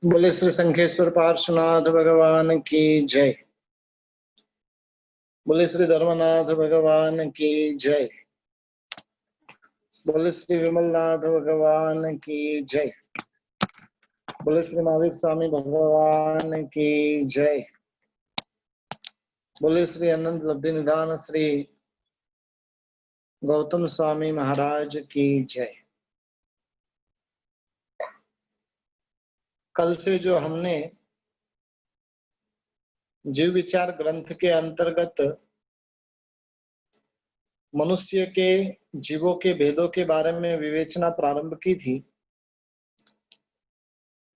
बोले श्री शंखेश्वर पार्श्वनाथ भगवान की जय। बोले श्री धर्मनाथ भगवान की जय। बोले श्री विमलनाथ भगवान की जय। बोले श्री महावीर स्वामी भगवान की जय। बोले श्री अनंत लब्धि निधान श्री गौतम स्वामी महाराज की जय। कल से जो हमने जीव विचार ग्रंथ के अंतर्गत मनुष्य के जीवों के भेदों के बारे में विवेचना प्रारंभ की थी।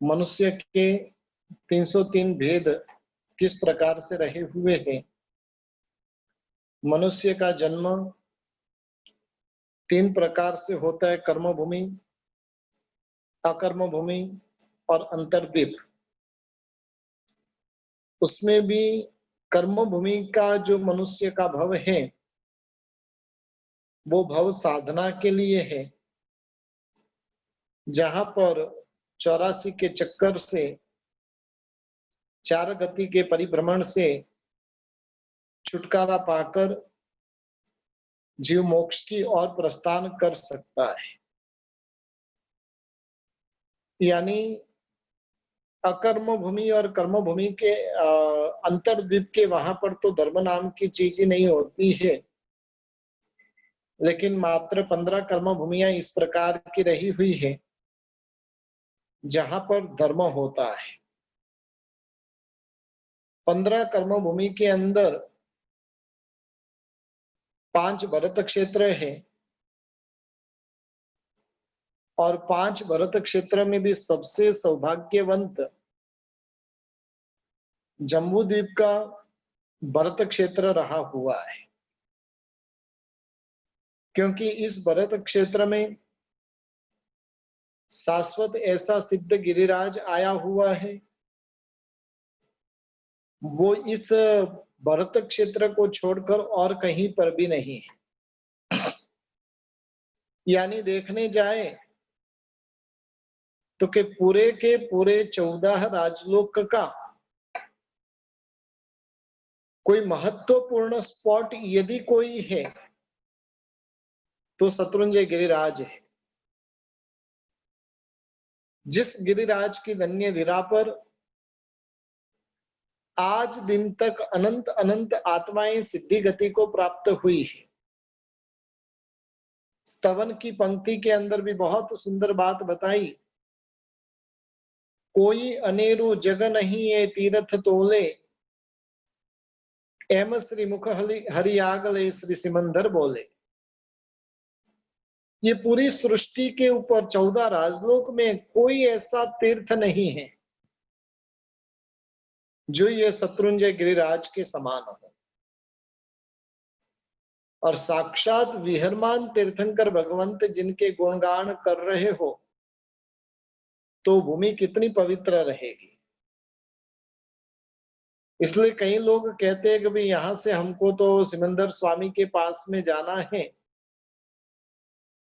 मनुष्य के 303 भेद किस प्रकार से रहे हुए हैं। मनुष्य का जन्म 3 प्रकार से होता है, कर्म भूमि, अकर्म भूमि और अंतर्द्वीप। उसमें भी कर्म भूमि का जो मनुष्य का भव है वो भव साधना के लिए है, जहां पर 84 के चक्कर से 4 गति के परिभ्रमण से छुटकारा पाकर जीव मोक्ष की ओर प्रस्थान कर सकता है। यानी अकर्म भूमि और कर्म भूमि के अंतर्द्वीप के वहां पर तो धर्म नाम की चीज ही नहीं होती है, लेकिन मात्र 15 कर्म भूमियां इस प्रकार की रही हुई है जहां पर धर्म होता है। 15 कर्म भूमि के अंदर 5 भरत क्षेत्र है और 5 भरत क्षेत्र में भी सबसे सौभाग्यवंत जम्बू द्वीप का भरत क्षेत्र रहा हुआ है, क्योंकि इस भरत क्षेत्र में शाश्वत ऐसा सिद्ध गिरिराज आया हुआ है। वो इस भरत क्षेत्र को छोड़कर और कहीं पर भी नहीं है। यानी देखने जाए तो के पूरे 14 राजलोक का कोई महत्वपूर्ण स्पॉट यदि कोई है तो शत्रुंजय गिरिराज है। जिस गिरिराज की धन्य धीरा पर आज दिन तक अनंत अनंत आत्माएं सिद्धि गति को प्राप्त हुई है। स्तवन की पंक्ति के अंदर भी बहुत सुंदर बात बताई, कोई अनेरु जग नहीं है तीर्थ तोले, एम श्री मुख हरि आगले श्री सिमंदर बोले। ये पूरी सृष्टि के ऊपर 14 राजलोक में कोई ऐसा तीर्थ नहीं है जो ये शत्रुंजय गिरिराज के समान हो। और साक्षात विहरमान तीर्थंकर भगवंत जिनके गुणगान कर रहे हो तो भूमि कितनी पवित्र रहेगी। इसलिए कई लोग कहते हैं कि भाई यहां से हमको तो सिमंदर स्वामी के पास में जाना है,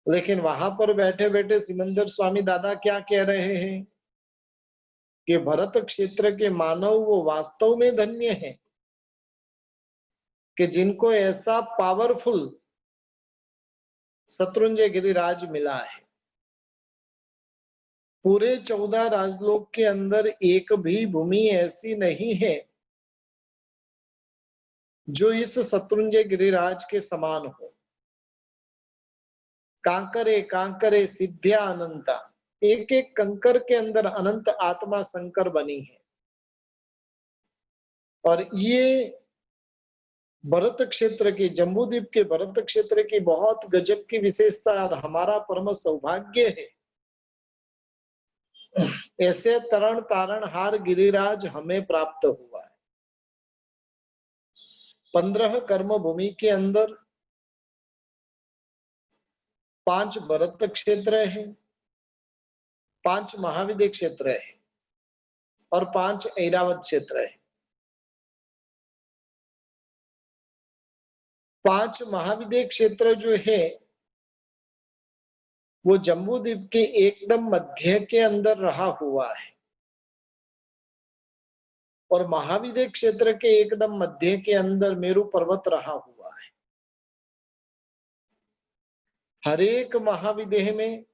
लेकिन वहां पर बैठे बैठे सिमंदर स्वामी दादा क्या कह रहे हैं कि भरत क्षेत्र के मानव वो वास्तव में धन्य है कि जिनको ऐसा पावरफुल शत्रुंजय गिरिराज मिला है। पूरे 14 राजलोक के अंदर एक भी भूमि ऐसी नहीं है जो इस शत्रुंजय गिरिराज के समान हो। कांकरे कांकरे सिद्धिया अनंता, एक एक कंकर के अंदर अनंत आत्मा शंकर बनी है। और ये भरत क्षेत्र की, जम्बूद्वीप के भरत क्षेत्र की बहुत गजब की विशेषता और हमारा परम सौभाग्य है। ऐसे तरण तारणहार गिरिराज हमें प्राप्त हुआ है। 15 कर्म भूमि के अंदर 5 भरत क्षेत्र है, 5 महाविद्य क्षेत्र है और 5 ऐरावत क्षेत्र है। 5 महाविद्य क्षेत्र जो है वो जम्बूद्वीप के एकदम मध्य के अंदर रहा हुआ है। और महाविदेह क्षेत्र के एकदम मध्य के अंदर मेरु पर्वत रहा हुआ है। हर एक महाविदेह में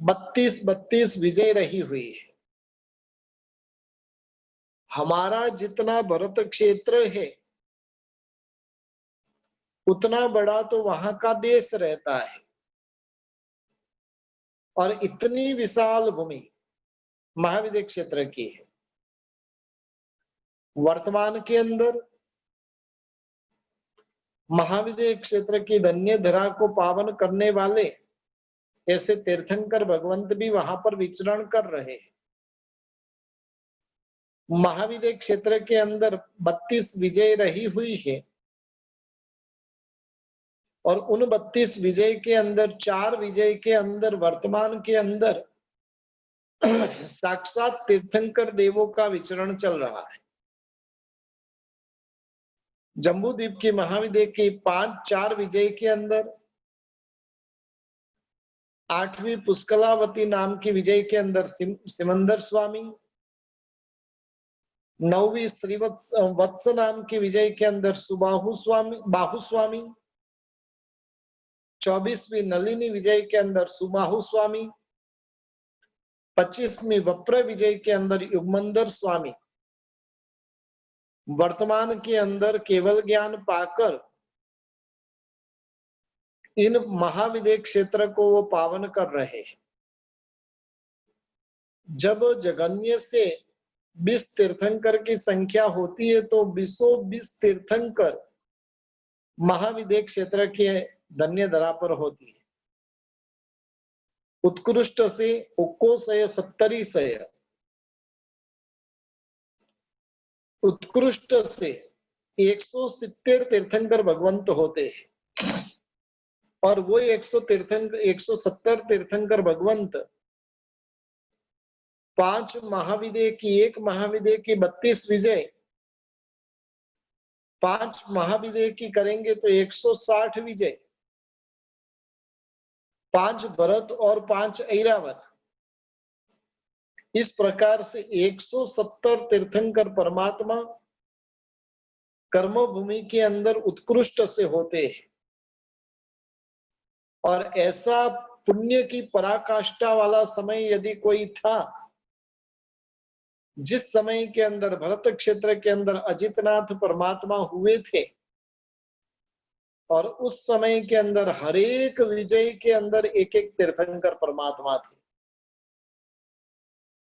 32-32 विजय रही हुई है। हमारा जितना भरत क्षेत्र है उतना बड़ा तो वहां का देश रहता है, और इतनी विशाल भूमि महाविदेह क्षेत्र की है। वर्तमान के अंदर महाविदेह क्षेत्र की धन्य धरा को पावन करने वाले ऐसे तीर्थंकर भगवंत भी वहां पर विचरण कर रहे हैं। महाविदेह क्षेत्र के अंदर 32 विजय रही हुई है, और उन 32 विजय के अंदर 4 विजय के अंदर वर्तमान के अंदर साक्षात तीर्थंकर देवों का विचरण चल रहा है। जम्बूद्वीप की महाविदेह की 5-4 विजय के अंदर 8वीं पुष्कलावती नाम की विजय के अंदर सिमंदर स्वामी, 9वीं वत्स नाम की विजय के अंदर सुबाहु स्वामी बाहु स्वामी, 24वीं नलिनी विजय के अंदर सुबाहु स्वामी, 25वीं वप्र विजय के अंदर युगमंदर स्वामी वर्तमान के अंदर केवल ज्ञान पाकर इन महाविदेह क्षेत्र को वो पावन कर रहे हैं। जब जगन्य से 20 तीर्थंकर की संख्या होती है तो 20 तीर्थंकर महाविदेह क्षेत्र के धन्य धरा पर होती है। उत्कृष्ट से उक्कोशय 70 उत्कृष्ट से 170 तीर्थंकर भगवंत होते हैं, और वो 170 तीर्थंकर भगवंत 5 महाविदेह की, एक महाविदेह की 32 विजय, 5 महाविदेह की करेंगे तो 160 विजय, 5 भरत और 5 ऐरावत, इस प्रकार से 170 तीर्थंकर परमात्मा कर्मभूमि के अंदर उत्कृष्ट से होते हैं। और ऐसा पुण्य की पराकाष्ठा वाला समय यदि कोई था, जिस समय के अंदर भरत क्षेत्र के अंदर अजितनाथ परमात्मा हुए थे, और उस समय के अंदर हरेक विजय के अंदर एक एक तीर्थंकर परमात्मा थे।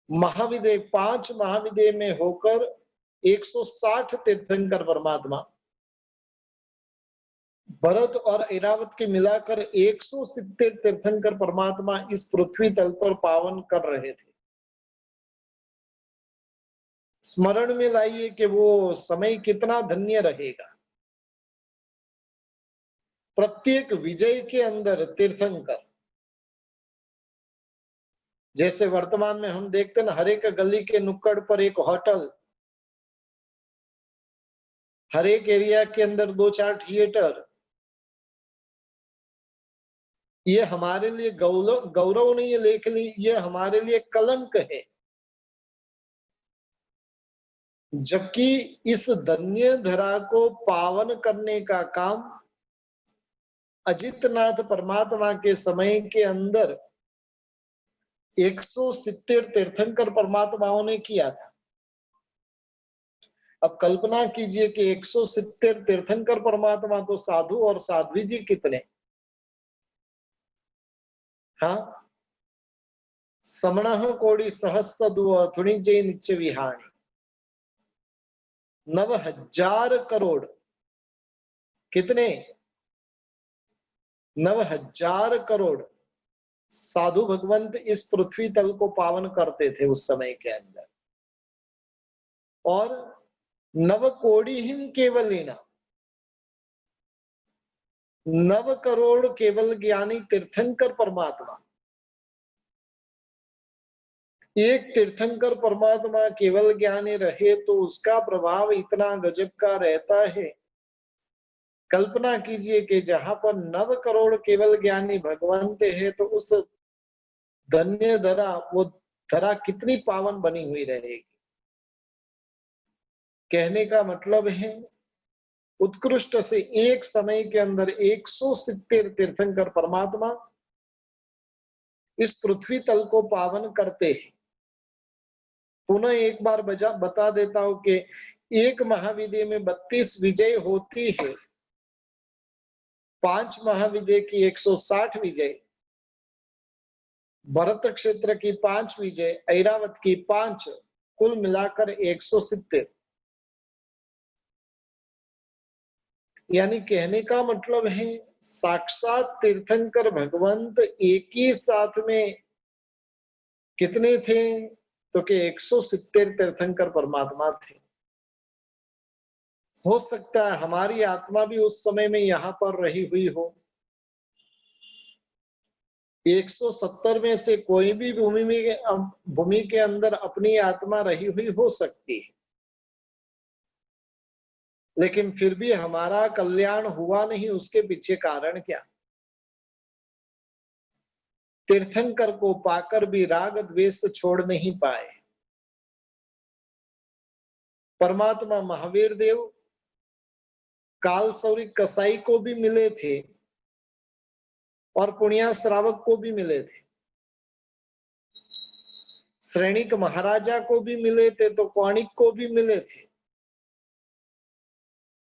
महाविदेह 5 महाविदेह में होकर 160 तीर्थंकर परमात्मा, भरत और ऐरावत के मिलाकर 170 तीर्थंकर परमात्मा इस पृथ्वी तल पर पावन कर रहे थे। स्मरण में लाइए कि वो समय कितना धन्य रहेगा। प्रत्येक विजय के अंदर तीर्थंकर, जैसे वर्तमान में हम देखते हैं हर एक गली के नुक्कड़ पर एक होटल, हर एक एरिया के अंदर 2-4 थिएटर। ये हमारे लिए गौरव नहीं है, लेकिन ये हमारे लिए कलंक है। जबकि इस धन्य धरा को पावन करने का काम अजितनाथ परमात्मा के समय के अंदर 170 तीर्थंकर परमात्माओं ने किया था। अब कल्पना कीजिए कि 170 तीर्थंकर परमात्मा तो साधु और साध्वी जी कितने। हाँ, समण कोड़ी सहस्र थुणिजय नित्य विहाणी, 9,000 करोड़, कितने? 9,000 करोड़ साधु भगवंत इस पृथ्वी तल को पावन करते थे उस समय के अंदर। और 9 कोड़ी हिम केवलिना, 9 करोड़ केवल ज्ञानी तीर्थंकर परमात्मा। एक तीर्थंकर परमात्मा केवल ज्ञानी रहे तो उसका प्रभाव इतना गजब का रहता है। कल्पना कीजिए कि जहां पर 9 करोड़ केवल ज्ञानी भगवंत है तो उस धन्य धरा, वो धरा कितनी पावन बनी हुई रहेगी। कहने का मतलब है उत्कृष्ट से एक समय के अंदर 170 तीर्थंकर परमात्मा इस पृथ्वी तल को पावन करते हैं। पुनः एक बार बता देता हूं कि एक महाविद्य में 32 विजय होती है, 5 महाविद्य की 160 विजय, भरत क्षेत्र की 5 विजय, ऐरावत की 5, कुल मिलाकर 170। यानी कहने का मतलब है साक्षात तीर्थंकर भगवंत एक ही साथ में कितने थे, तो कि 170 तीर्थंकर परमात्मा थे। हो सकता है हमारी आत्मा भी उस समय में यहां पर रही हुई हो। 170 में से कोई भी भूमि के अंदर अपनी आत्मा रही हुई हो सकती है, लेकिन फिर भी हमारा कल्याण हुआ नहीं। उसके पीछे कारण क्या? तीर्थंकर को पाकर भी राग द्वेष छोड़ नहीं पाए। परमात्मा महावीर देव काल सौरी कसाई को भी मिले थे और पुण्या श्रावक को भी मिले थे, श्रेणिक महाराजा को भी मिले थे, तो कौणिक को भी मिले थे,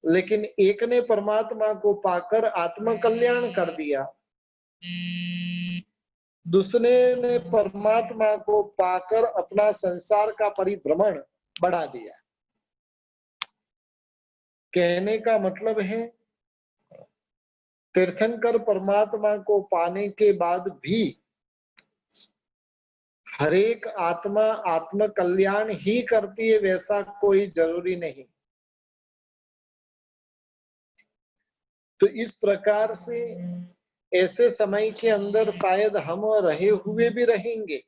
लेकिन एक ने परमात्मा को पाकर आत्म कल्याण कर दिया, दूसरे ने परमात्मा को पाकर अपना संसार का परिभ्रमण बढ़ा दिया। कहने का मतलब है तीर्थंकर परमात्मा को पाने के बाद भी हरेक आत्मा आत्म कल्याण ही करती है, वैसा कोई जरूरी नहीं। तो इस प्रकार से ऐसे समय के अंदर शायद हम रहे हुए भी रहेंगे,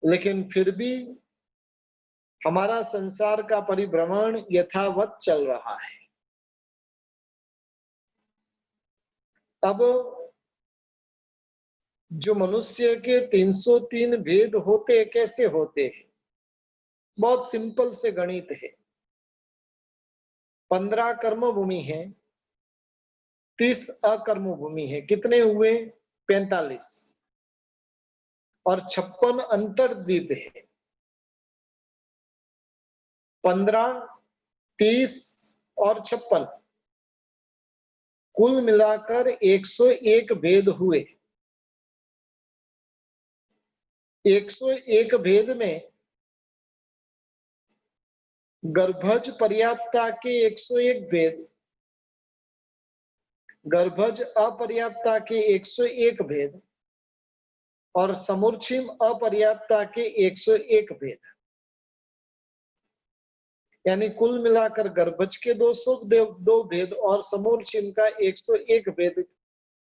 लेकिन फिर भी हमारा संसार का परिभ्रमण यथावत चल रहा है। अब जो मनुष्य के 303 भेद होते कैसे होते हैं? बहुत सिंपल से गणित है। 15 कर्म भूमि है, 30 अकर्म भूमि है, कितने हुए? 45, और 56 अंतर्द्वीप है। 15, 30 और 56 कुल मिलाकर 101 भेद हुए। 101 भेद में गर्भज पर्याप्ता के 101 भेद, गर्भज अपर्याप्ता के 101 भेद और समूर्छिम अपर्याप्ता के 101 भेद, यानी कुल मिलाकर गर्भज के 202 भेद और समूर्छिम का 101 भेद,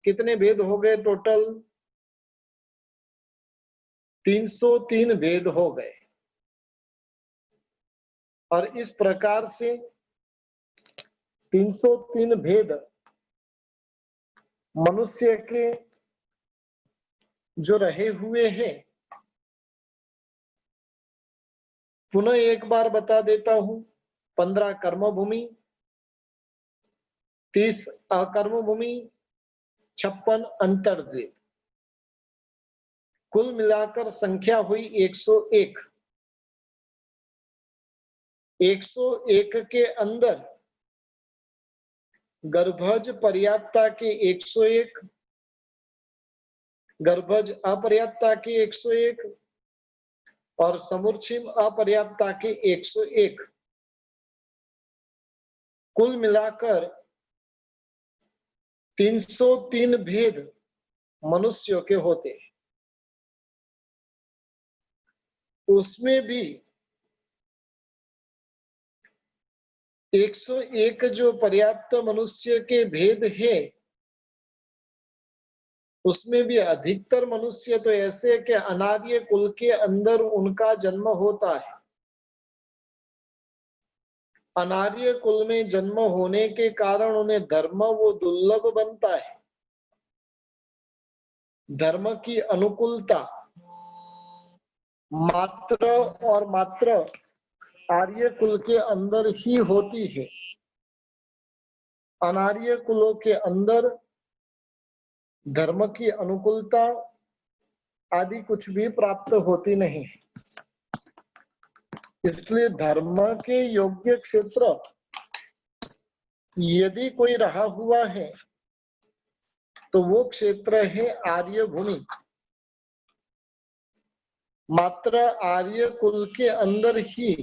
कितने भेद हो गए टोटल? 303 भेद हो गए। और इस प्रकार से 303 भेद मनुष्य के जो रहे हुए हैं, पुनः एक बार बता देता हूं। 15 कर्म भूमि, 30 अकर्म भूमि, 56 अंतर्द्वीप, कुल मिलाकर संख्या हुई 101। 101 के अंदर गर्भज पर्याप्ता के 101, गर्भज अपर्याप्ता के 101 और समूर्छिम अपर्याप्ता के 101, कुल मिलाकर 303 भेद मनुष्यों के होते हैं। उसमें भी 101 जो पर्याप्त मनुष्य के भेद है, उसमें भी अधिकतर मनुष्य तो ऐसे कि अनार्य कुल के अंदर उनका जन्म होता है। अनार्य कुल में जन्म होने के कारण उन्हें धर्म वो दुर्लभ बनता है। धर्म की अनुकूलता मात्र और मात्र आर्य कुल के अंदर ही होती है। अनार्य कुलों के अंदर धर्म की अनुकूलता आदि कुछ भी प्राप्त होती नहीं। इसलिए धर्म के योग्य क्षेत्र यदि कोई रहा हुआ है तो वो क्षेत्र है आर्य भूमि। मात्र आर्य कुल के अंदर ही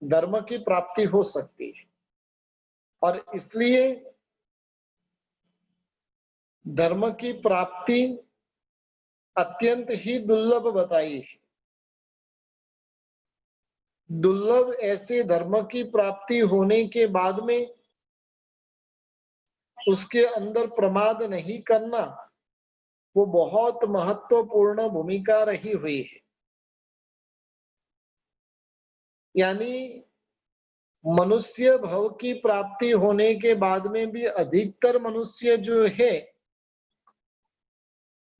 धर्म की प्राप्ति हो सकती है और इसलिए धर्म की प्राप्ति अत्यंत ही दुर्लभ बताई है। दुर्लभ ऐसे धर्म की प्राप्ति होने के बाद में उसके अंदर प्रमाद नहीं करना, वो बहुत महत्वपूर्ण भूमिका रही हुई है। यानी मनुष्य भव की प्राप्ति होने के बाद में भी अधिकतर मनुष्य जो है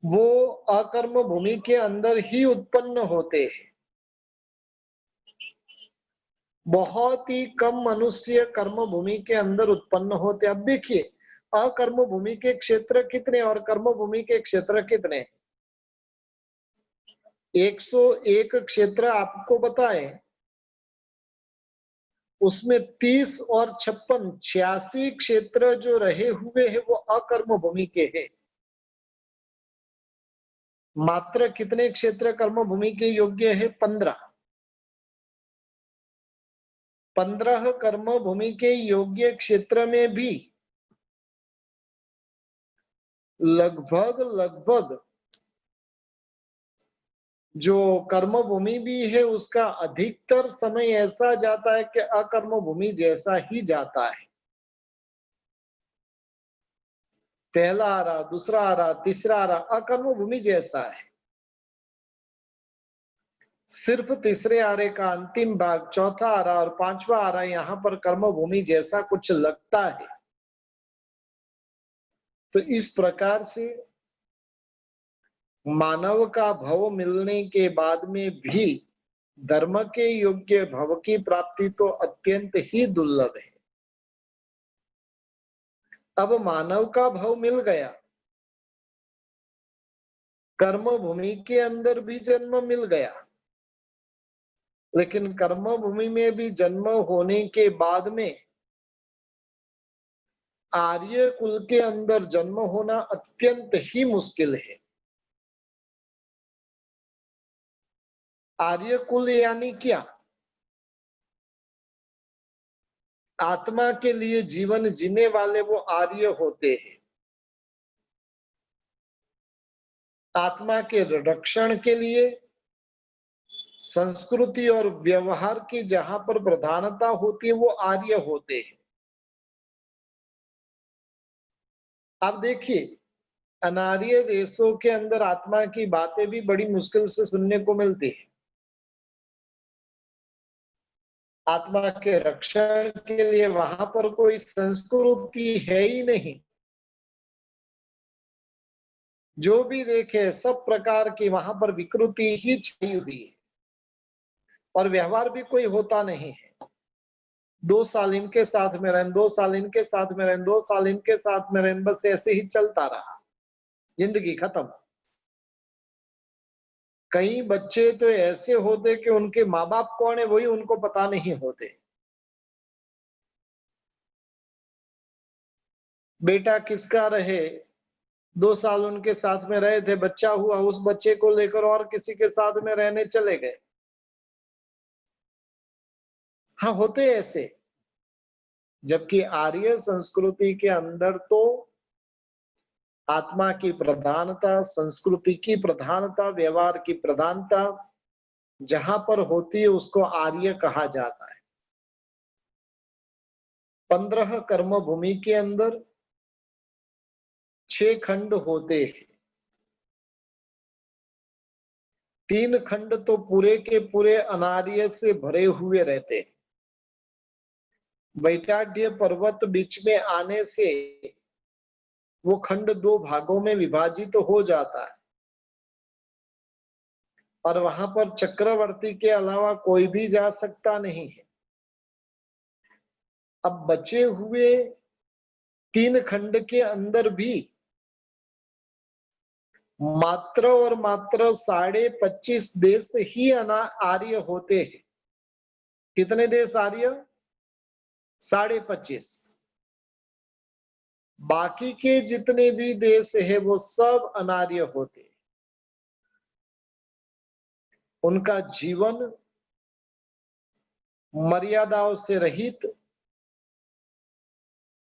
वो अकर्म भूमि के अंदर ही उत्पन्न होते हैं। बहुत ही कम मनुष्य कर्म भूमि के अंदर उत्पन्न होते। अब देखिए, अकर्म भूमि के क्षेत्र कितने और कर्म भूमि के क्षेत्र कितने? 101 क्षेत्र आपको बताए, उसमें 30 और 56 86 क्षेत्र जो रहे हुए हैं वो अकर्म भूमि के हैं। मात्र कितने क्षेत्र कर्म भूमि के योग्य है? 15। 15 कर्म भूमि के योग्य क्षेत्र में भी लगभग जो कर्म भूमि भी है उसका अधिकतर समय ऐसा जाता है कि अकर्म भूमि जैसा ही जाता है। पहला आ रहा, दूसरा आ रहा, तीसरा आ रहा, अकर्म भूमि जैसा है। सिर्फ तीसरे आरे का अंतिम भाग, चौथा आ रहा और पांचवा आ रहा, यहाँ पर कर्म भूमि जैसा कुछ लगता है। तो इस प्रकार से मानव का भव मिलने के बाद में भी धर्म के योग्य भव की प्राप्ति तो अत्यंत ही दुर्लभ है। अब मानव का भव मिल गया, कर्म भूमि के अंदर भी जन्म मिल गया, लेकिन कर्म भूमि में भी जन्म होने के बाद में आर्य कुल के अंदर जन्म होना अत्यंत ही मुश्किल है। आर्य कुल यानी क्या? आत्मा के लिए जीवन जीने वाले वो आर्य होते हैं। आत्मा के रक्षण के लिए संस्कृति और व्यवहार की जहां पर प्रधानता होती है वो आर्य होते हैं। अब देखिए, अनार्य देशों के अंदर आत्मा की बातें भी बड़ी मुश्किल से सुनने को मिलती है। आत्मा के रक्षण के लिए वहां पर कोई संस्कृति है ही नहीं। जो भी देखे सब प्रकार की वहां पर विकृति ही छाई हुई है और व्यवहार भी कोई होता नहीं है। 2 साल इनके साथ में रहें, 2 साल इनके साथ में रहें, 2 साल इनके साथ में रहें, बस ऐसे ही चलता रहा, जिंदगी खत्म। कई बच्चे तो ऐसे होते कि उनके माँ बाप कौन है वही उनको पता नहीं होते। बेटा किसका रहे, 2 साल उनके साथ में रहे थे, बच्चा हुआ, उस बच्चे को लेकर और किसी के साथ में रहने चले गए। हाँ, होते ऐसे। जबकि आर्य संस्कृति के अंदर तो आत्मा की प्रधानता, संस्कृति की प्रधानता, व्यवहार की प्रधानता जहां पर होती है उसको आर्य कहा जाता है। 15 कर्म भूमि के अंदर 6 खंड होते हैं। 3 खंड तो पूरे के पूरे अनार्य से भरे हुए रहते हैं। वैटाढ़ पर्वत बीच में आने से वो खंड 2 भागों में विभाजित हो जाता है और वहां पर चक्रवर्ती के अलावा कोई भी जा सकता नहीं है। अब बचे हुए 3 खंड के अंदर भी मात्र और मात्र 25.5 देश ही आर्य होते हैं। कितने देश आर्य? 25.5। बाकी के जितने भी देश है वो सब अनार्य होते हैं। उनका जीवन मर्यादाओं से रहित,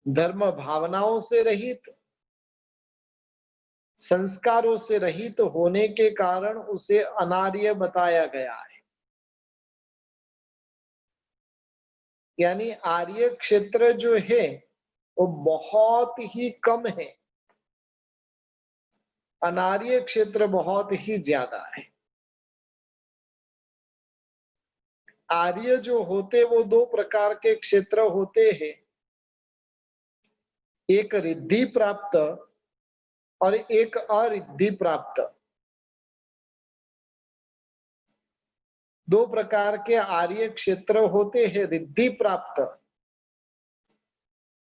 धर्म भावनाओं से रहित, संस्कारों से रहित होने के कारण उसे अनार्य बताया गया है। यानी आर्य क्षेत्र जो है वो बहुत ही कम है, अनार्य क्षेत्र बहुत ही ज्यादा है। आर्य जो होते वो 2 प्रकार के क्षेत्र होते हैं, एक रिद्धि प्राप्त और एक अरिद्धि प्राप्त। 2 प्रकार के आर्य क्षेत्र होते हैं, रिद्धि प्राप्त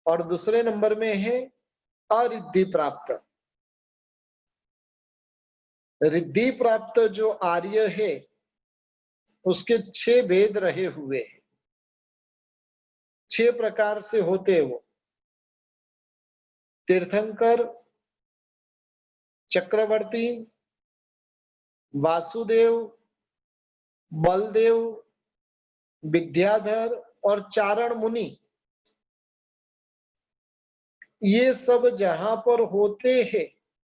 और दूसरे नंबर में है अरिद्धि प्राप्त। रिद्धि प्राप्त जो आर्य है उसके 6 भेद रहे हुए हैं, 6 प्रकार से होते हैं वो। तीर्थंकर, चक्रवर्ती, वासुदेव, बलदेव, विद्याधर और चारण मुनि, ये सब जहां पर होते हैं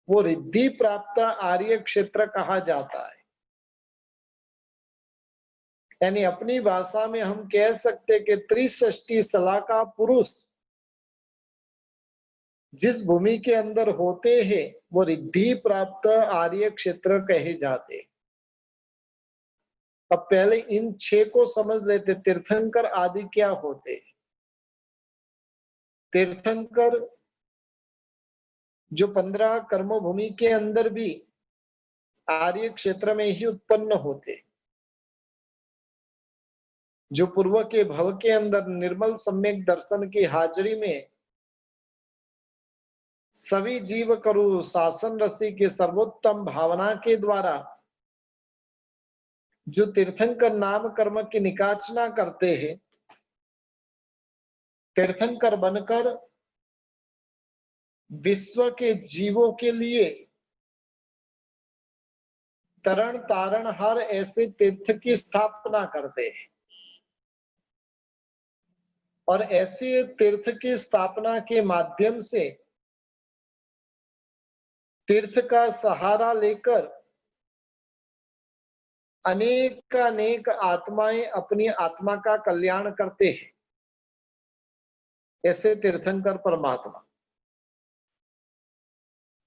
वो रिद्धि प्राप्त आर्य क्षेत्र कहा जाता है। यानी अपनी भाषा में हम कह सकते कि त्रिषष्टि सला का पुरुष जिस भूमि के अंदर होते हैं वो रिद्धि प्राप्त आर्य क्षेत्र कहे जाते। अब पहले इन 6 को समझ लेते, तीर्थंकर आदि क्या होते। तीर्थंकर जो 15 कर्म भूमि के अंदर भी आर्य क्षेत्र में ही उत्पन्न होते, जो पूर्व के भव के अंदर निर्मल सम्यक दर्शन की हाजिरी में सभी जीव करु शासन रसी के सर्वोत्तम भावना के द्वारा जो तीर्थंकर नाम कर्म की निकाचना करते हैं, तीर्थंकर बनकर विश्व के जीवों के लिए तरण तारण हर ऐसे तीर्थ की स्थापना करते हैं। और ऐसे तीर्थ की स्थापना के माध्यम से तीर्थ का सहारा लेकर अनेक आत्माएं अपनी आत्मा का कल्याण करते हैं। ऐसे तीर्थंकर परमात्मा।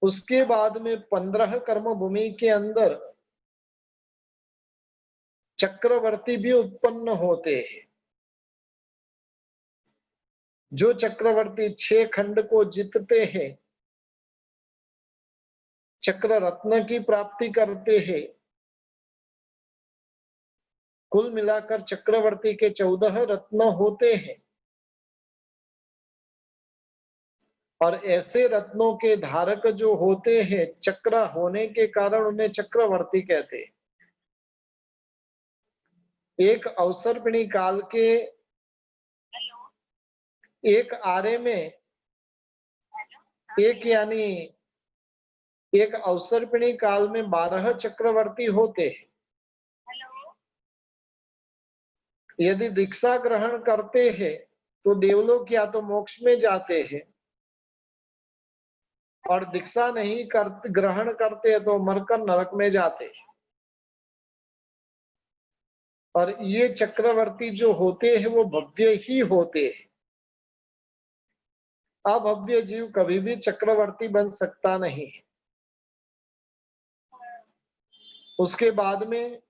उसके बाद में 15 कर्म भूमि के अंदर चक्रवर्ती भी उत्पन्न होते हैं। जो चक्रवर्ती 6 खंड को जीतते हैं, चक्र रत्न की प्राप्ति करते हैं। कुल मिलाकर चक्रवर्ती के 14 रत्न होते हैं और ऐसे रत्नों के धारक जो होते हैं, चक्र होने के कारण उन्हें चक्रवर्ती कहते हैं। एक अवसर्पिणी काल के एक आरे में एक अवसर्पिणी काल में 12 चक्रवर्ती होते हैं। यदि दीक्षा ग्रहण करते हैं तो देवलोक या तो मोक्ष में जाते हैं और दीक्षा नहीं ग्रहण करते तो मरकर नरक में जाते। और ये चक्रवर्ती जो होते हैं वो भव्य ही होते हैं। अभव्य जीव कभी भी चक्रवर्ती बन सकता नहीं। उसके बाद में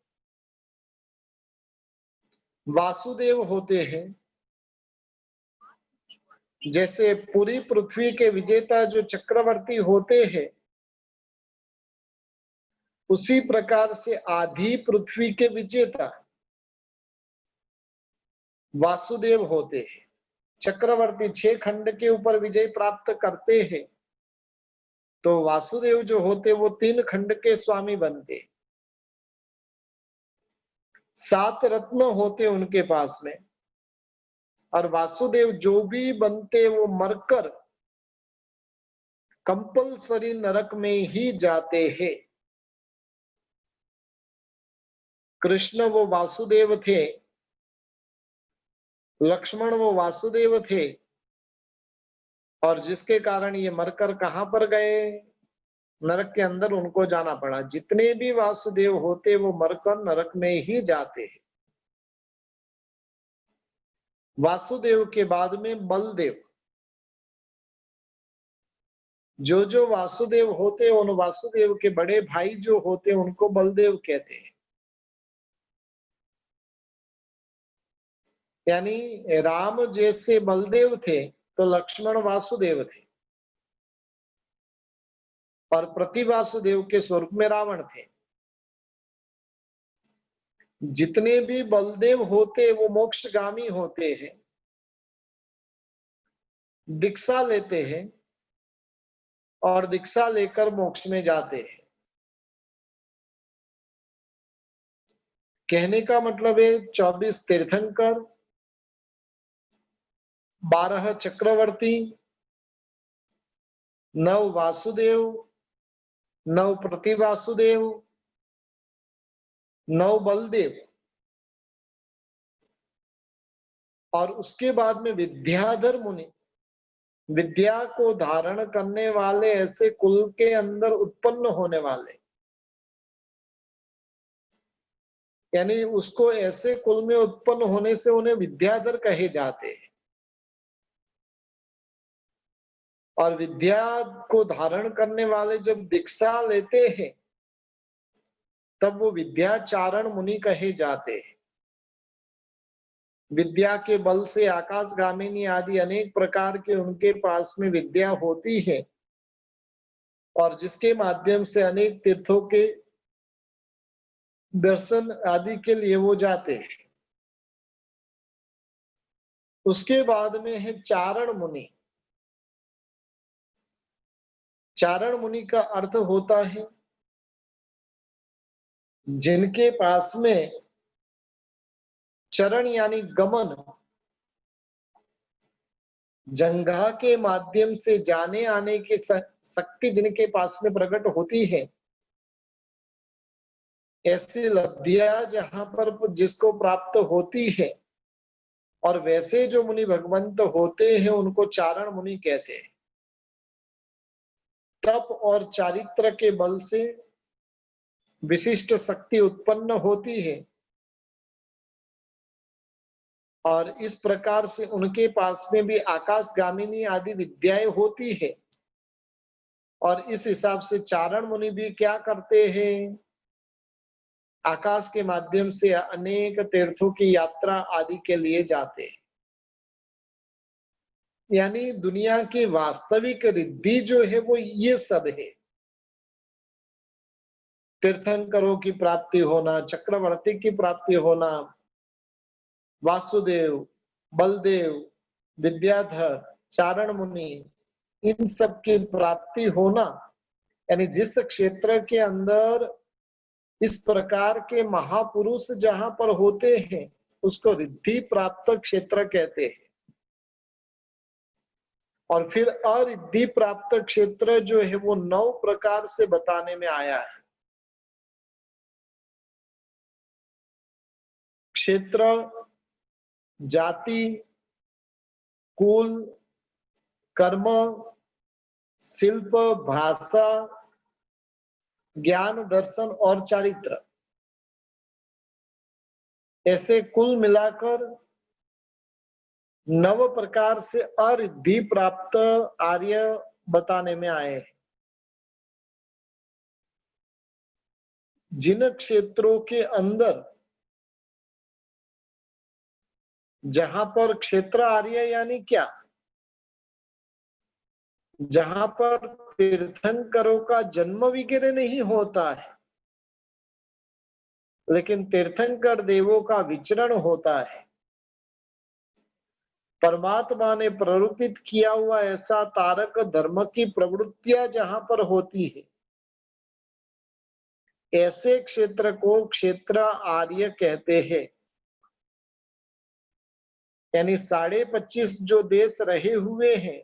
वासुदेव होते हैं। जैसे पूरी पृथ्वी के विजेता जो चक्रवर्ती होते हैं उसी प्रकार से आधी पृथ्वी के विजेता वासुदेव होते हैं। चक्रवर्ती 6 खंड के ऊपर विजय प्राप्त करते हैं तो वासुदेव जो होते वो 3 खंड के स्वामी बनते। 7 रत्न होते उनके पास में, और वासुदेव जो भी बनते वो मरकर कंपलसरी नरक में ही जाते हैं। कृष्ण वो वासुदेव थे, लक्ष्मण वो वासुदेव थे, और जिसके कारण ये मरकर कहां पर गए, नरक के अंदर उनको जाना पड़ा। जितने भी वासुदेव होते वो मरकर नरक में ही जाते हैं। वासुदेव के बाद में बलदेव, जो वासुदेव होते उन वासुदेव के बड़े भाई जो होते उनको बलदेव कहते हैं। यानी राम जैसे बलदेव थे तो लक्ष्मण वासुदेव थे, और प्रति वासुदेव के स्वरूप में रावण थे। जितने भी बलदेव होते वो मोक्षगामी होते हैं, दीक्षा लेते हैं और दीक्षा लेकर मोक्ष में जाते हैं। कहने का मतलब है 24 तीर्थंकर, 12 चक्रवर्ती, 9 वासुदेव, 9 प्रति वासुदेव, 9 बलदेव, और उसके बाद में विद्याधर मुनि, विद्या को धारण करने वाले, ऐसे कुल के अंदर उत्पन्न होने वाले, यानी उसको ऐसे कुल में उत्पन्न होने से उन्हें विद्याधर कहे जाते हैं। और विद्या को धारण करने वाले जब दीक्षा लेते हैं तब वो विद्याचारण मुनि कहे जाते हैं। विद्या के बल से आकाशगामिनी आदि अनेक प्रकार के उनके पास में विद्या होती है, और जिसके माध्यम से अनेक तीर्थों के दर्शन आदि के लिए वो जाते हैं। उसके बाद में है चारण मुनि। चारण मुनि का अर्थ होता है जिनके पास में चरण यानी गमन, जंघा के माध्यम से जाने आने की शक्ति जिनके पास में प्रकट होती है, ऐसी लब्धियां जहां पर जिसको प्राप्त होती है, और वैसे जो मुनि भगवंत होते हैं उनको चारण मुनि कहते हैं। तप और चारित्र के बल से विशिष्ट शक्ति उत्पन्न होती है, और इस प्रकार से उनके पास में भी आकाशगामिनी आदि विद्याएं होती है। और इस हिसाब से चारण मुनि भी क्या करते हैं, आकाश के माध्यम से अनेक तीर्थों की यात्रा आदि के लिए जाते हैं। यानी दुनिया की वास्तविक रिद्धि जो है वो ये सब है। तीर्थंकरों की प्राप्ति होना, चक्रवर्ती की प्राप्ति होना, वासुदेव, बलदेव, विद्याधर, चारण मुनि, इन सब की प्राप्ति होना, यानी जिस क्षेत्र के अंदर इस प्रकार के महापुरुष जहां पर होते हैं उसको रिद्धि प्राप्त क्षेत्र कहते हैं। और फिर अरिद्धि प्राप्त क्षेत्र जो है वो 9 प्रकार से बताने में आया है। क्षेत्र, जाति, कुल, कर्म, शिल्प, भाषा, ज्ञान, दर्शन और चारित्र, ऐसे कुल मिलाकर 9 प्रकार से अरिद्धि प्राप्त आर्य बताने में आए हैं। जिन क्षेत्रों के अंदर, जहां पर क्षेत्र आर्य यानी क्या, जहां पर तीर्थंकरों का जन्म वगैरह नहीं होता है, लेकिन तीर्थंकर देवों का विचरण होता है। परमात्मा ने प्ररूपित किया हुआ ऐसा तारक धर्म की प्रवृत्तियां जहां पर होती है, ऐसे क्षेत्र को क्षेत्र आर्य कहते हैं। यानी 25.5 जो देश रहे हुए हैं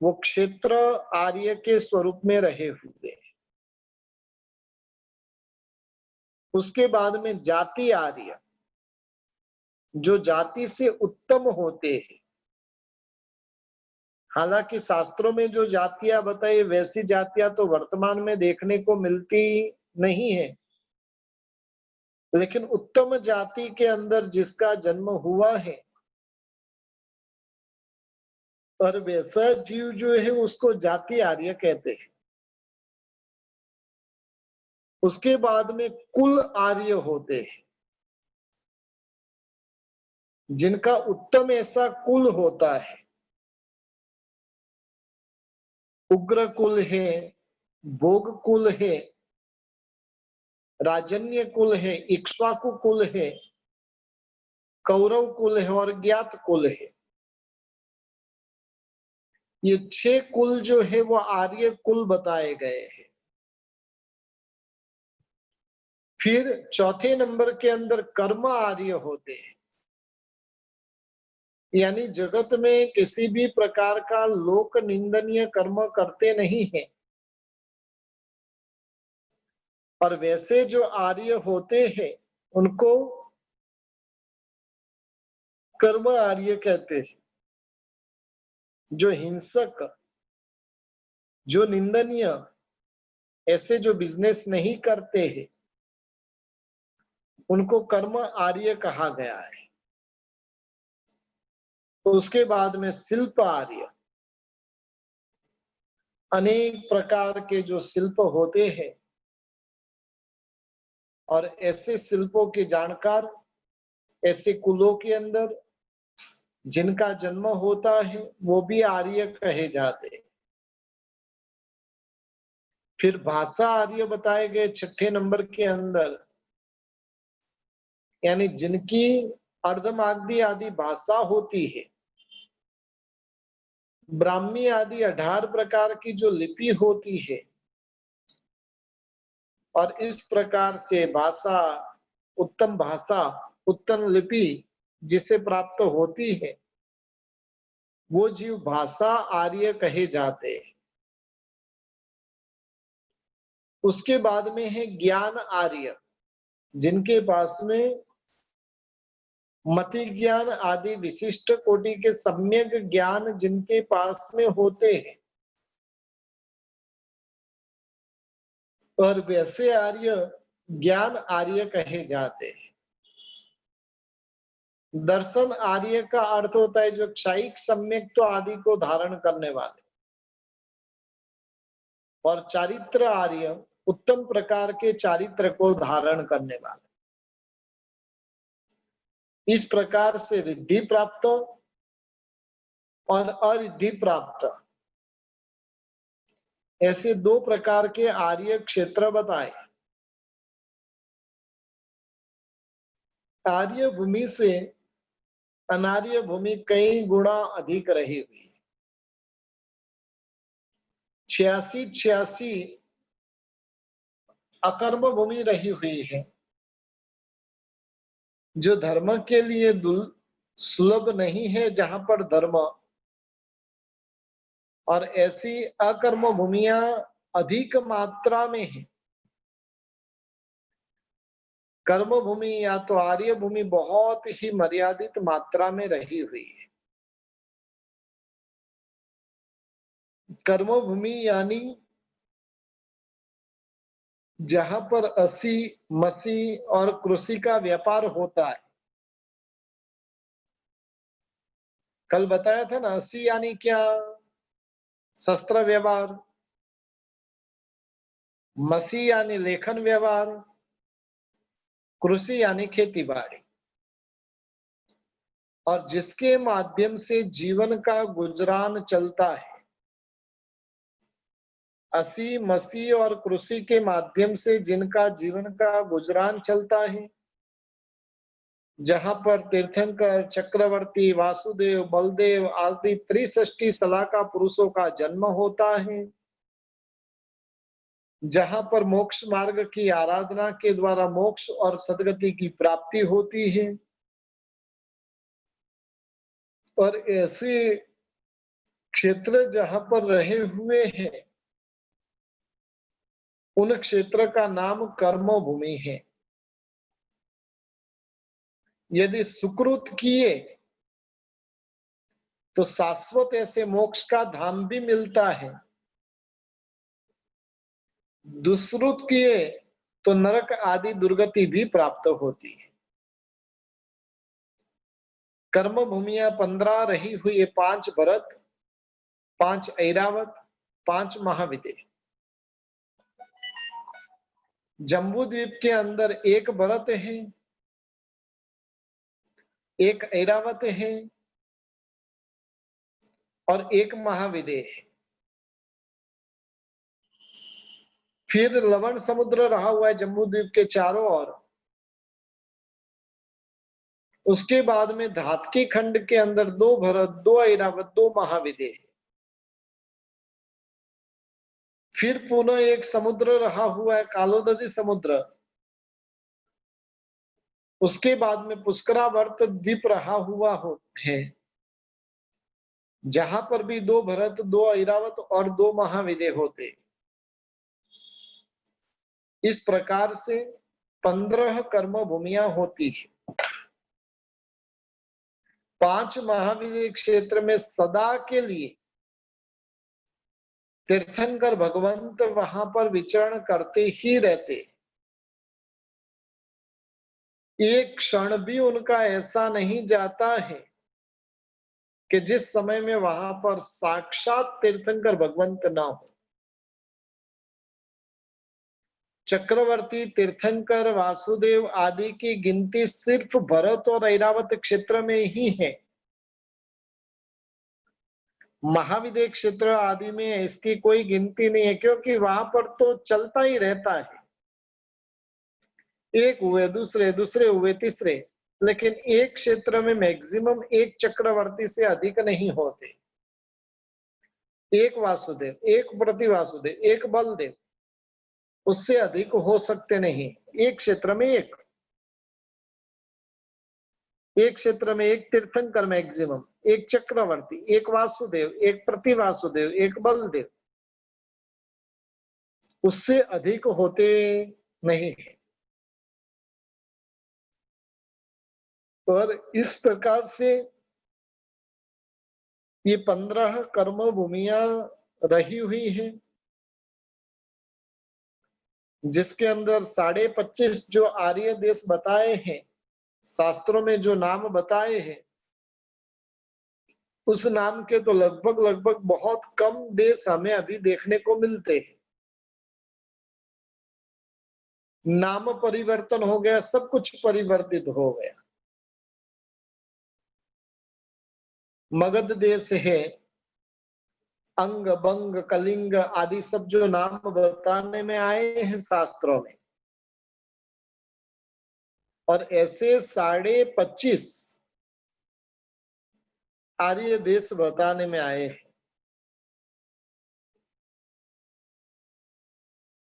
वो क्षेत्र आर्य के स्वरूप में रहे हुए हैं। उसके बाद में जाति आर्य, जो जाति से उत्तम होते हैं। हालांकि शास्त्रों में जो जातियां बताई वैसी जातियां तो वर्तमान में देखने को मिलती नहीं है, लेकिन उत्तम जाति के अंदर जिसका जन्म हुआ है और वैसा जीव जो है उसको जाति आर्य कहते हैं। उसके बाद में कुल आर्य होते हैं, जिनका उत्तम ऐसा कुल होता है। उग्र कुल है, भोग कुल है, राजन्य कुल है, इक्ष्वाकु कुल है, कौरव कुल है और ज्ञात कुल है। ये 6 कुल जो है वो आर्य कुल बताए गए हैं। फिर चौथे नंबर के अंदर कर्म आर्य होते हैं, यानी जगत में किसी भी प्रकार का लोक निंदनीय कर्म करते नहीं है। और वैसे जो आर्य होते हैं उनको कर्म आर्य कहते हैं। जो हिंसक, जो निंदनीय, ऐसे जो बिजनेस नहीं करते हैं उनको कर्म आर्य कहा गया है। तो उसके बाद में शिल्प आर्य, अनेक प्रकार के जो शिल्प होते हैं और ऐसे शिल्पों के जानकार ऐसे कुलों के अंदर जिनका जन्म होता है वो भी आर्य कहे जाते हैं। फिर भाषा आर्य बताए गए 6ठे नंबर के अंदर, यानी जिनकी अर्धमागधी आदि भाषा होती है। ब्राह्मी आदि 18 प्रकार की जो लिपि होती है और इस प्रकार से भाषा, उत्तम लिपि जिसे प्राप्त होती है वो जीव भाषा आर्य कहे जाते हैं। उसके बाद में है ज्ञान आर्य, जिनके पास में मति ज्ञान आदि विशिष्ट कोटि के सम्यक ज्ञान जिनके पास में होते हैं। और वैसे आर्य ज्ञान आर्य कहे जाते हैं। दर्शन आर्य का अर्थ होता है जो क्षयिक सम्यक्त्व आदि को धारण करने वाले। और चारित्र आर्य उत्तम प्रकार के चारित्र को धारण करने वाले। इस प्रकार से रिद्धि प्राप्त और अरिद्धि प्राप्त, ऐसे 2 प्रकार के आर्य क्षेत्र बताए। आर्य भूमि से अनार्य भूमि कई गुना अधिक रही हुई है। 86 अकर्म भूमि रही हुई है, जो धर्म के लिए सुलभ नहीं है, जहां पर धर्म, और ऐसी अकर्म भूमियां अधिक मात्रा में है। कर्म भूमि या तो आर्य भूमि बहुत ही मर्यादित मात्रा में रही हुई है। कर्म भूमि यानी जहां पर असी, मसी और कृषि का व्यापार होता है। कल बताया था ना, असी यानी क्या? शस्त्र व्यवहार। मसी यानी लेखन व्यवहार। कृषि यानी खेती बाड़ी। और जिसके माध्यम से जीवन का गुजरान चलता है असी मसी और कृषि के माध्यम से जिनका जीवन का गुजरान चलता है, जहां पर तीर्थंकर, चक्रवर्ती, वासुदेव, बलदेव आदि त्रिसष्टि सलाका पुरुषों का जन्म होता है, जहां पर मोक्ष मार्ग की आराधना के द्वारा मोक्ष और सदगति की प्राप्ति होती है, और ऐसे क्षेत्र जहां पर रहे हुए हैं, उन क्षेत्र का नाम कर्म भूमि है। यदि सुकृत किए तो शाश्वत ऐसे मोक्ष का धाम भी मिलता है, दुष्कृत किए तो नरक आदि दुर्गति भी प्राप्त होती है। कर्म भूमियां 15 रही हुई है, 5 भरत, 5 ऐरावत, 5 महाविद्य। जम्बू द्वीप के अंदर एक भरत है, एक ऐरावत है और एक महाविद्य है। फिर लवण समुद्र रहा हुआ है जम्बू द्वीप के चारों ओर। उसके बाद में धातकी खंड के अंदर 2 भरत, 2 ऐरावत, 2 महाविद्य है। फिर पुनः एक समुद्र रहा हुआ है, कालोदधी समुद्र। उसके बाद में पुष्करावर्त द्वीप रहा हुआ है, जहां पर भी 2 भरत, 2 ऐरावत और 2 महाविद्य होते। इस प्रकार से 15 कर्म भूमियां होती है। 5 महाविद्य क्षेत्र में सदा के लिए तीर्थंकर भगवंत वहां पर विचरण करते ही रहते। एक क्षण भी उनका ऐसा नहीं जाता है कि जिस समय में वहां पर साक्षात तीर्थंकर भगवंत ना हो। चक्रवर्ती, तीर्थंकर, वासुदेव आदि की गिनती सिर्फ भरत और ऐरावत क्षेत्र में ही है। महाविद्य क्षेत्र आदि में इसकी कोई गिनती नहीं है, क्योंकि वहां पर तो चलता ही रहता है। एक हुए, दूसरे, दूसरे हुए, तीसरे, लेकिन एक क्षेत्र में मैक्सिमम एक चक्रवर्ती से अधिक नहीं होते। एक वासुदेव, एक प्रतिवासुदेव, एक बलदेव, उससे अधिक हो सकते नहीं। एक क्षेत्र में एक क्षेत्र में एक तीर्थंकर मैक्सिमम, एक चक्रवर्ती, एक वासुदेव, एक प्रतिवासुदेव, एक बलदेव, उससे अधिक होते नहीं है। और इस प्रकार से ये 15 कर्म भूमियां रही हुई है, जिसके अंदर 25.5 जो आर्य देश बताए हैं, शास्त्रों में जो नाम बताए हैं, उस नाम के तो लगभग लगभग बहुत कम देश हमें अभी देखने को मिलते हैं। नाम परिवर्तन हो गया, सब कुछ परिवर्तित हो गया। मगध देश है, अंग, बंग, कलिंग आदि सब जो नाम बताने में आए हैं शास्त्रों में, और ऐसे 25.5 आर्य देश बताने में आए हैं।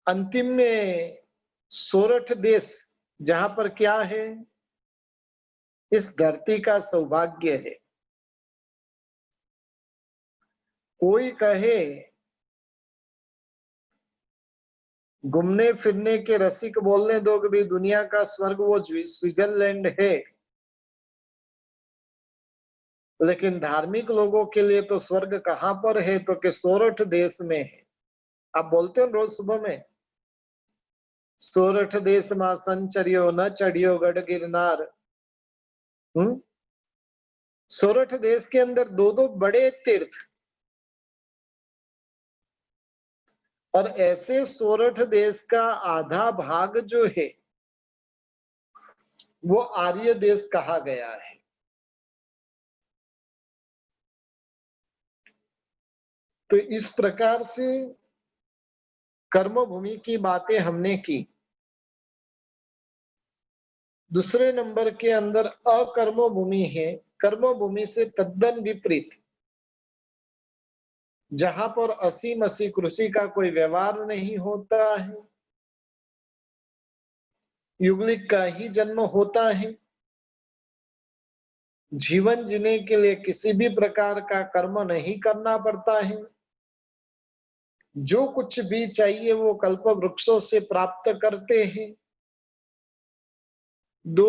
अंतिम में सोरठ देश, जहां पर क्या है, इस धरती का सौभाग्य है। कोई कहे घूमने फिरने के रसिक बोलने दो कि भाई दुनिया का स्वर्ग वो स्विट्जरलैंड है, लेकिन धार्मिक लोगों के लिए तो स्वर्ग कहां पर है, तो कि सोरठ देश में है। आप बोलते हो रोज सुबह में, सोरठ देश मां संचरियो न चढ़ियो गढ़ गिरनार। सोरठ देश के अंदर 2 बड़े तीर्थ, और ऐसे सोरठ देश का आधा भाग जो है वो आर्य देश कहा गया है। तो इस प्रकार से कर्म भूमि की बातें हमने की। दूसरे नंबर के अंदर अकर्म भूमि है, कर्म भूमि से तद्दन विपरीत, जहां पर असी मसी कृषि का कोई व्यवहार नहीं होता है, युगलिक का ही जन्म होता है। जीवन जीने के लिए किसी भी प्रकार का कर्म नहीं करना पड़ता है। जो कुछ भी चाहिए वो कल्प वृक्षों से प्राप्त करते हैं। दो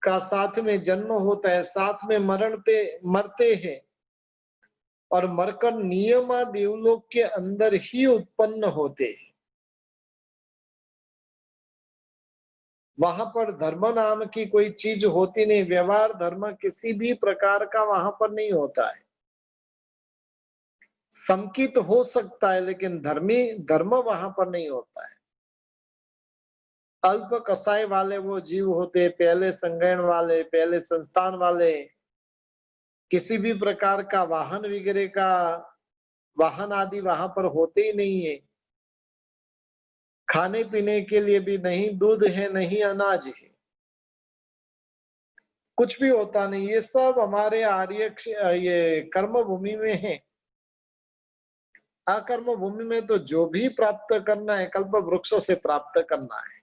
का साथ में जन्म होता है, साथ में मरते हैं, और मरकर नियमा देवलोक के अंदर ही उत्पन्न होते हैं। वहां पर धर्म नाम की कोई चीज होती नहीं, व्यवहार धर्म किसी भी प्रकार का वहां पर नहीं होता है। संकित हो सकता है लेकिन धर्म वहां पर नहीं होता है। अल्प कसाई वाले वो जीव होते, पहले संग्रहण वाले, पहले संस्थान वाले, किसी भी प्रकार का वाहन वगैरह का वाहन आदि वहां पर होते ही नहीं है। खाने पीने के लिए भी नहीं दूध है, नहीं अनाज है, कुछ भी होता नहीं। ये सब हमारे ये कर्म भूमि में है। अकर्म भूमि में तो जो भी प्राप्त करना है कल्प वृक्षों से प्राप्त करना है।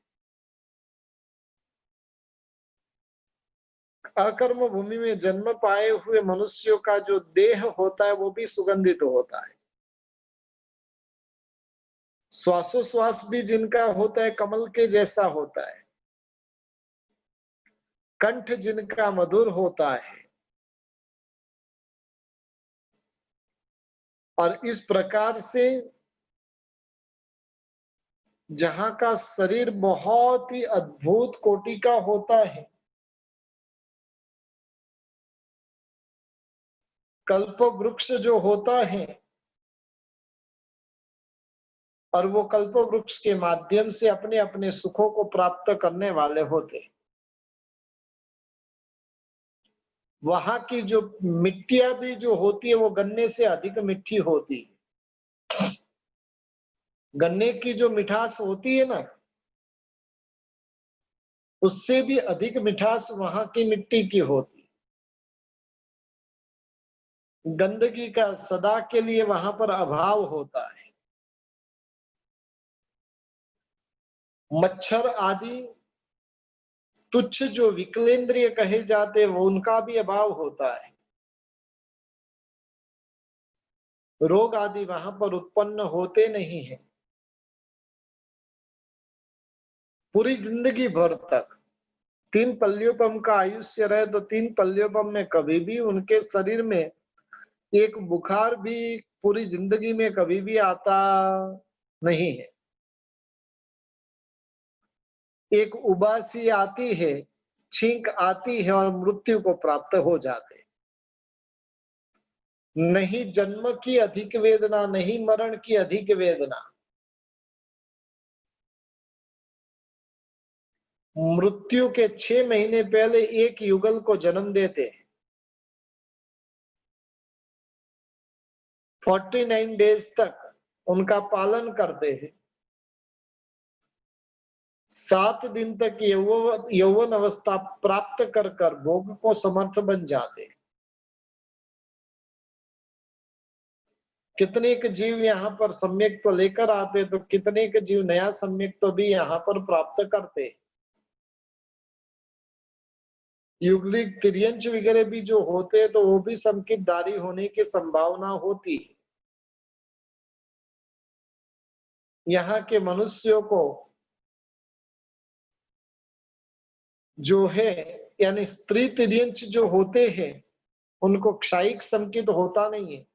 अकर्म भूमि में जन्म पाए हुए मनुष्यों का जो देह होता है वो भी सुगंधित होता है। श्वासोश्वास भी जिनका होता है कमल के जैसा होता है। कंठ जिनका मधुर होता है। और इस प्रकार से जहां का शरीर बहुत ही अद्भुत कोटि का होता है, कल्प वृक्ष जो होता है, और वो कल्प वृक्ष के माध्यम से अपने अपने सुखों को प्राप्त करने वाले होते। वहां की जो मिट्टियां भी जो होती है वो गन्ने से अधिक मीठी होती है। गन्ने की जो मिठास होती है ना, उससे भी अधिक मिठास वहां की मिट्टी की होती है। गंदगी का सदा के लिए वहां पर अभाव होता है। मच्छर आदि तुच्छ जो विकलेंद्रिय कहे जाते हैं वो उनका भी अभाव होता है। रोग आदि वहां पर उत्पन्न होते नहीं है। पूरी जिंदगी भर तक 3 पल्योपम का आयुष्य रहे तो 3 पल्योपम में कभी भी उनके शरीर में एक बुखार भी पूरी जिंदगी में कभी भी आता नहीं है। एक उबासी आती है, छींक आती है और मृत्यु को प्राप्त हो जाते। नहीं जन्म की अधिक वेदना, नहीं मरण की अधिक वेदना। मृत्यु के 6 महीने पहले एक युगल को जन्म देते हैं। 49 डेज तक उनका पालन करते हैं। 7 दिन तक यौवन अवस्था प्राप्त कर भोग को समर्थ बन जाते। कितने के जीव यहाँ पर सम्यक तो लेकर आते तो कितने के जीव नया सम्यक तो भी यहाँ पर प्राप्त करते। युगलिक तिर्यंच वगैरह भी जो होते तो वो भी संकितधारी होने की संभावना होती। यहाँ के मनुष्यों को जो है यानी स्त्री तिर्यंच जो होते हैं उनको क्षायिक संकित होता नहीं है।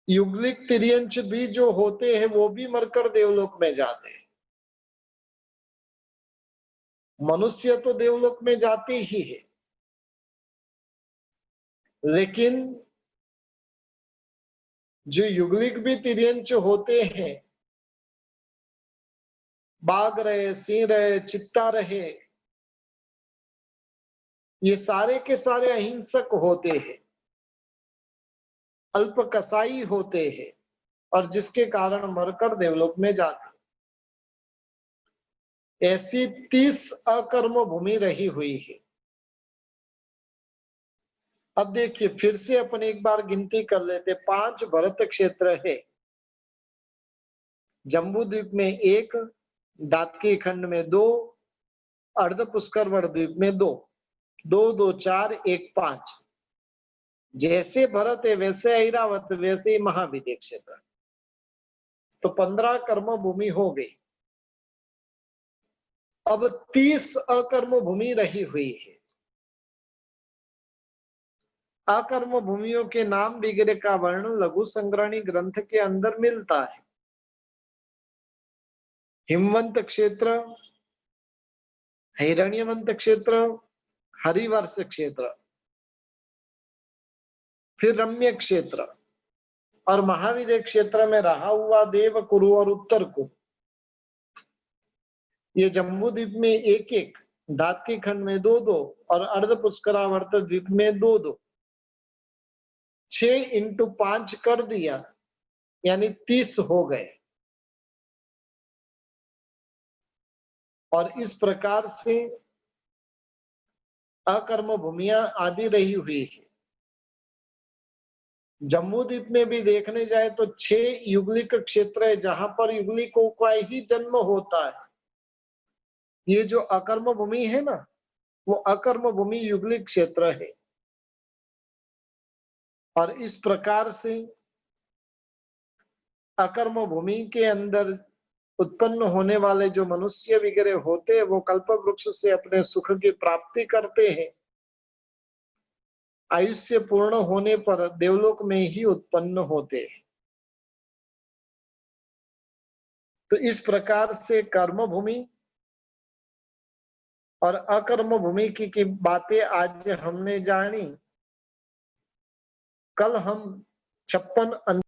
युगलिक तिर्यंच भी जो होते हैं वो भी मरकर देवलोक में जाते हैं। मनुष्य तो देवलोक में जाते ही है, लेकिन जो युगलिक भी तिर्यंच होते हैं, बाघ रहे, सिंह रहे, चित्ता रहे, ये सारे के सारे अहिंसक होते हैं, अल्प कसाई होते हैं और जिसके कारण मरकर देवलोक में जाते। ऐसी 30 अकर्म भूमि रही हुई है। अब देखिए फिर से अपन एक बार गिनती कर लेते। 5 भरत क्षेत्र है, जम्बू द्वीप में 1, दातकी खंड में 2, अर्ध पुष्कर द्वीप में 2, 2 2 4 1 5। जैसे भरत है वैसे ऐरावत, वैसे ही महाविद्य क्षेत्र। तो 15 कर्म भूमि हो गई। अब 30 अकर्म भूमि रही हुई है। अकर्म भूमियों के नाम वगैरह का वर्णन लघु संग्रहणी ग्रंथ के अंदर मिलता है। हिमवंत क्षेत्र, हिरण्यवंत क्षेत्र, हरिवर्ष क्षेत्र, फिर रम्य क्षेत्र और महाविद्य क्षेत्र में रहा हुआ देव कुरु और उत्तर कुरु। ये जम्बू द्वीप में 1 1, दातकी खंड में 2 2 और अर्ध पुष्करावर्त द्वीप में 2 2। 6 × 5 कर दिया, यानी 30 हो गए। और इस प्रकार से अकर्म भूमियां आदि रही हुई है। जम्बू द्वीप में भी देखने जाए तो 6 युगलिक क्षेत्र है, जहां पर युगलिकों का ही जन्म होता है। ये जो अकर्म भूमि है ना, वो अकर्म भूमि युगलिक क्षेत्र है। और इस प्रकार से अकर्म भूमि के अंदर उत्पन्न होने वाले जो मनुष्य वगैरह होते हैं, वो कल्प वृक्ष से अपने सुख की प्राप्ति करते हैं। आयुष्य पूर्ण होने पर देवलोक में ही उत्पन्न होते हैं। तो इस प्रकार से कर्म भूमि और अकर्म भूमि की बातें आज हमने जानी। कल हम 56